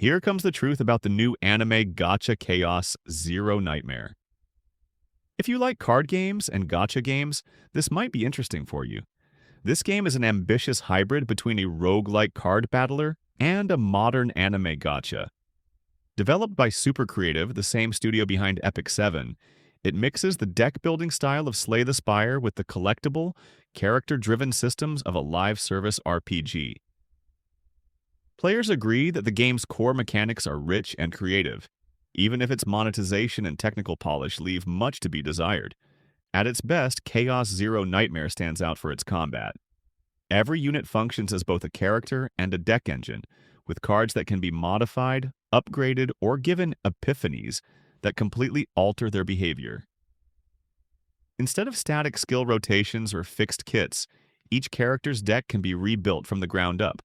Here comes the truth about the new anime Gacha Chaos Zero Nightmare. If you like card games and gacha games, this might be interesting for you. This game is an ambitious hybrid between a roguelike card battler and a modern anime gacha. Developed by Super Creative, the same studio behind Epic 7, it mixes the deck-building style of Slay the Spire with the collectible, character-driven systems of a live-service RPG. Players agree that the game's core mechanics are rich and creative, even if its monetization and technical polish leave much to be desired. At its best, Chaos Zero Nightmare stands out for its combat. Every unit functions as both a character and a deck engine, with cards that can be modified, upgraded, or given epiphanies that completely alter their behavior. Instead of static skill rotations or fixed kits, each character's deck can be rebuilt from the ground up,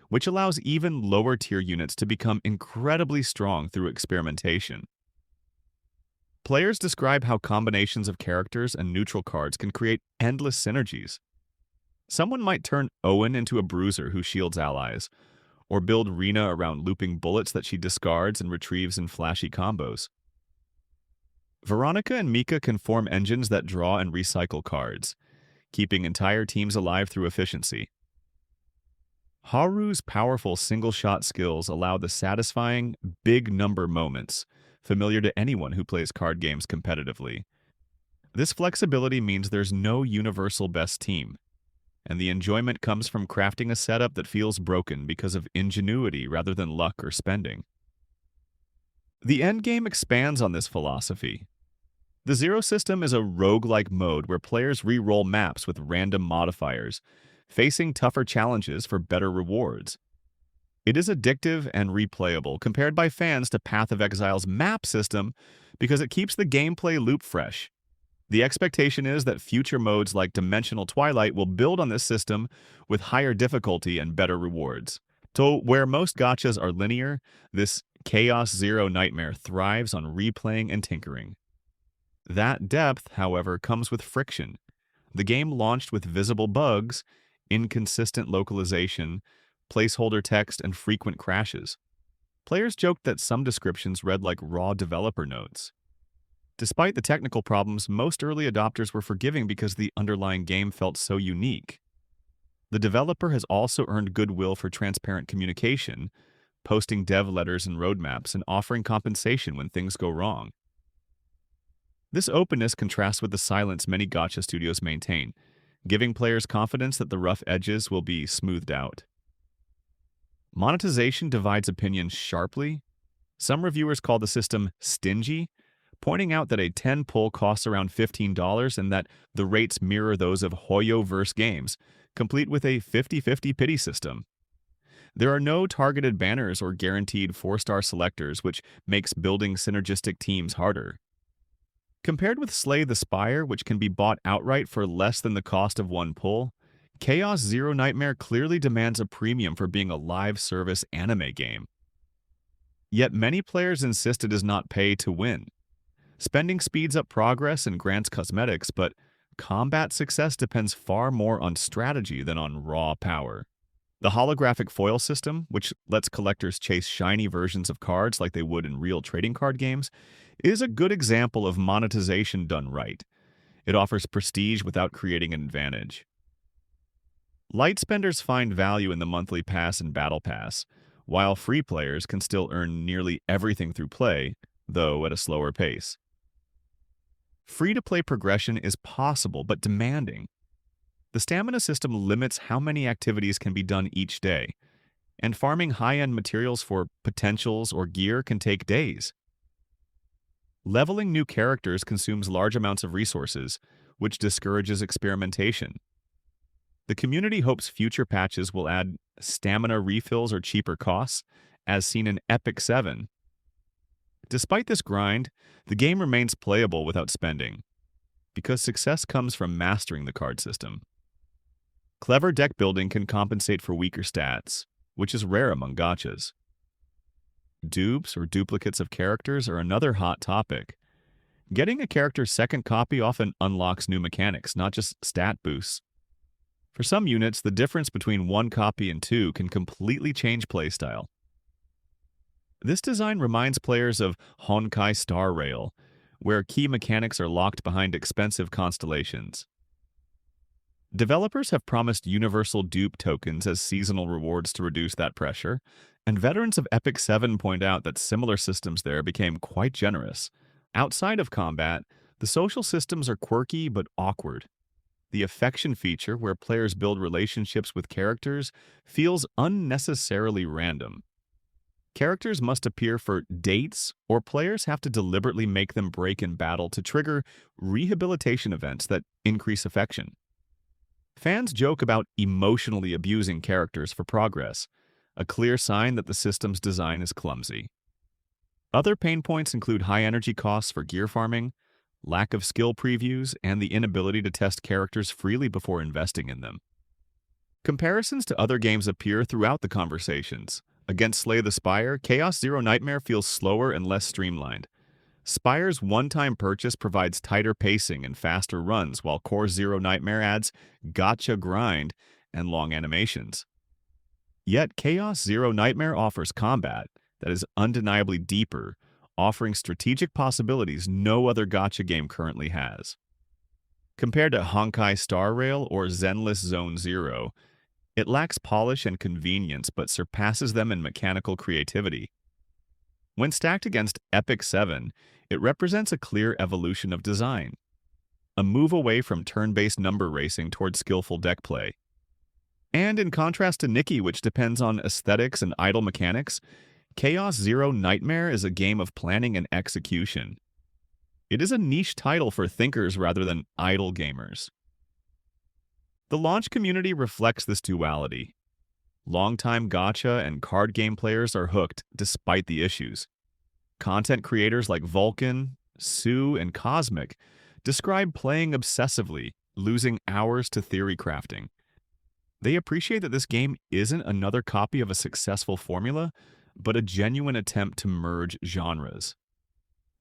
which allows even lower-tier units to become incredibly strong through experimentation. Players describe how combinations of characters and neutral cards can create endless synergies. Someone might turn Owen into a bruiser who shields allies, or build Rena around looping bullets that she discards and retrieves in flashy combos. Veronica and Mika can form engines that draw and recycle cards, keeping entire teams alive through efficiency. Haru's powerful single-shot skills allow the satisfying, big-number moments, familiar to anyone who plays card games competitively. This flexibility means there's no universal best team, and the enjoyment comes from crafting a setup that feels broken because of ingenuity rather than luck or spending. The Endgame expands on this philosophy. The Zero system is a roguelike mode where players re-roll maps with random modifiers, facing tougher challenges for better rewards. It is addictive and replayable, compared by fans to Path of Exile's map system because it keeps the gameplay loop fresh. The expectation is that future modes like Dimensional Twilight will build on this system with higher difficulty and better rewards. So where most gachas are linear, this Chaos Zero Nightmare thrives on replaying and tinkering. That depth, however, comes with friction. The game launched with visible bugs, inconsistent localization, placeholder text, and frequent crashes. Players joked that some descriptions read like raw developer notes. Despite the technical problems, most early adopters were forgiving because the underlying game felt so unique. The developer has also earned goodwill for transparent communication, posting dev letters and roadmaps, and offering compensation when things go wrong. This openness contrasts with the silence many gacha studios maintain, giving players confidence that the rough edges will be smoothed out. Monetization divides opinions sharply. Some reviewers call the system stingy, pointing out that a 10 pull costs around $15 and that the rates mirror those of Hoyo-verse games, complete with a 50-50 pity system. There are no targeted banners or guaranteed 4-star selectors, which makes building synergistic teams harder. Compared with Slay the Spire, which can be bought outright for less than the cost of one pull, Chaos Zero Nightmare clearly demands a premium for being a live-service anime game. Yet many players insist it is not pay to win. Spending speeds up progress and grants cosmetics, but combat success depends far more on strategy than on raw power. The holographic foil system, which lets collectors chase shiny versions of cards like they would in real trading card games, is a good example of monetization done right. It offers prestige without creating an advantage. Light spenders find value in the monthly pass and battle pass, while free players can still earn nearly everything through play, though at a slower pace. Free-to-play progression is possible but demanding. The stamina system limits how many activities can be done each day, and farming high-end materials for potentials or gear can take days. Leveling new characters consumes large amounts of resources, which discourages experimentation. The community hopes future patches will add stamina refills or cheaper costs, as seen in Epic 7. Despite this grind, the game remains playable without spending, because success comes from mastering the card system. Clever deck building can compensate for weaker stats, which is rare among gachas. Dupes or duplicates of characters are another hot topic. Getting a character's second copy often unlocks new mechanics, not just stat boosts. For some units, the difference between one copy and two can completely change playstyle. This design reminds players of Honkai Star Rail, where key mechanics are locked behind expensive constellations. Developers have promised universal dupe tokens as seasonal rewards to reduce that pressure, and veterans of Epic 7 point out that similar systems there became quite generous. Outside of combat, the social systems are quirky but awkward. The affection feature, where players build relationships with characters, feels unnecessarily random. Characters must appear for dates, or players have to deliberately make them break in battle to trigger rehabilitation events that increase affection. Fans joke about emotionally abusing characters for progress, a clear sign that the system's design is clumsy. Other pain points include high energy costs for gear farming, lack of skill previews, and the inability to test characters freely before investing in them. Comparisons to other games appear throughout the conversations. Against Slay the Spire, Chaos Zero Nightmare feels slower and less streamlined. Spire's one-time purchase provides tighter pacing and faster runs, while Core Zero Nightmare adds Gacha grind and long animations. Yet Chaos Zero Nightmare offers combat that is undeniably deeper, offering strategic possibilities no other gacha game currently has. Compared to Honkai Star Rail or Zenless Zone Zero, it lacks polish and convenience but surpasses them in mechanical creativity. When stacked against Epic 7, it represents a clear evolution of design, a move away from turn-based number racing towards skillful deck play. And in contrast to Nikke, which depends on aesthetics and idle mechanics, Chaos Zero Nightmare is a game of planning and execution. It is a niche title for thinkers rather than idle gamers. The launch community reflects this duality. Longtime gacha and card game players are hooked despite the issues. Content creators like Vulcan, Sue, and Cosmic describe playing obsessively, losing hours to theory crafting. They appreciate that this game isn't another copy of a successful formula, but a genuine attempt to merge genres.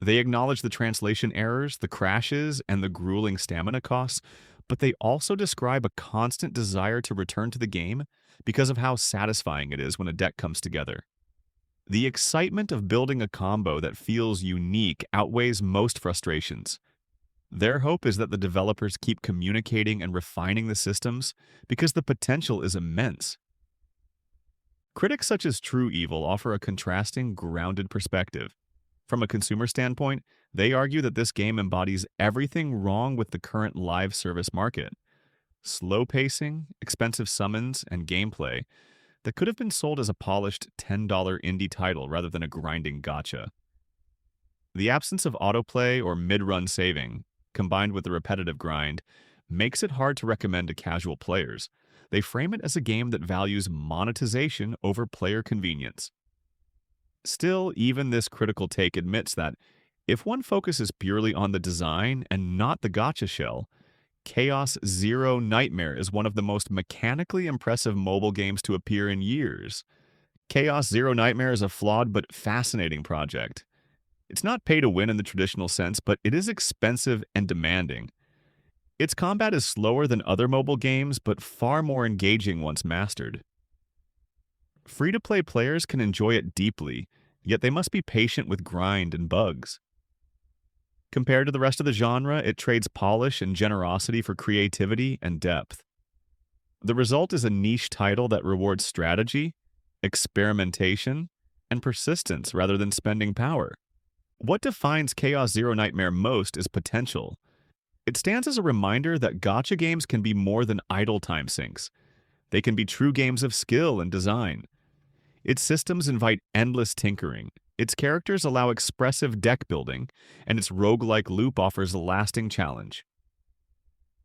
They acknowledge the translation errors, the crashes, and the grueling stamina costs, but they also describe a constant desire to return to the game because of how satisfying it is when a deck comes together. The excitement of building a combo that feels unique outweighs most frustrations. Their hope is that the developers keep communicating and refining the systems because the potential is immense. Critics such as True Evil offer a contrasting, grounded perspective. From a consumer standpoint, they argue that this game embodies everything wrong with the current live service market. Slow pacing, expensive summons, and gameplay that could have been sold as a polished $10 indie title rather than a grinding gacha. The absence of autoplay or mid-run saving, combined with the repetitive grind, makes it hard to recommend to casual players. They frame it as a game that values monetization over player convenience. Still, even this critical take admits that if one focuses purely on the design and not the gacha shell, Chaos Zero Nightmare is one of the most mechanically impressive mobile games to appear in years. Chaos Zero Nightmare is a flawed but fascinating project. It's not pay to win in the traditional sense, but it is expensive and demanding. Its combat is slower than other mobile games, but far more engaging once mastered. Free-to-play players can enjoy it deeply, yet they must be patient with grind and bugs. Compared to the rest of the genre, it trades polish and generosity for creativity and depth. The result is a niche title that rewards strategy, experimentation, and persistence rather than spending power. What defines Chaos Zero Nightmare most is potential. It stands as a reminder that gacha games can be more than idle time sinks. They can be true games of skill and design. Its systems invite endless tinkering, its characters allow expressive deck building, and its roguelike loop offers a lasting challenge.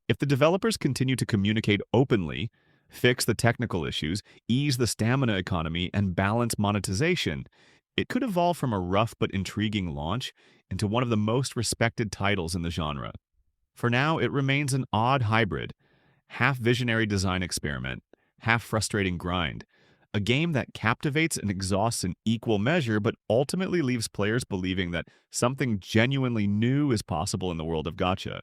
If the developers continue to communicate openly, fix the technical issues, ease the stamina economy, and balance monetization, it could evolve from a rough but intriguing launch into one of the most respected titles in the genre. For now, it remains an odd hybrid, half visionary design experiment, half frustrating grind, a game that captivates and exhausts in equal measure but ultimately leaves players believing that something genuinely new is possible in the world of gacha.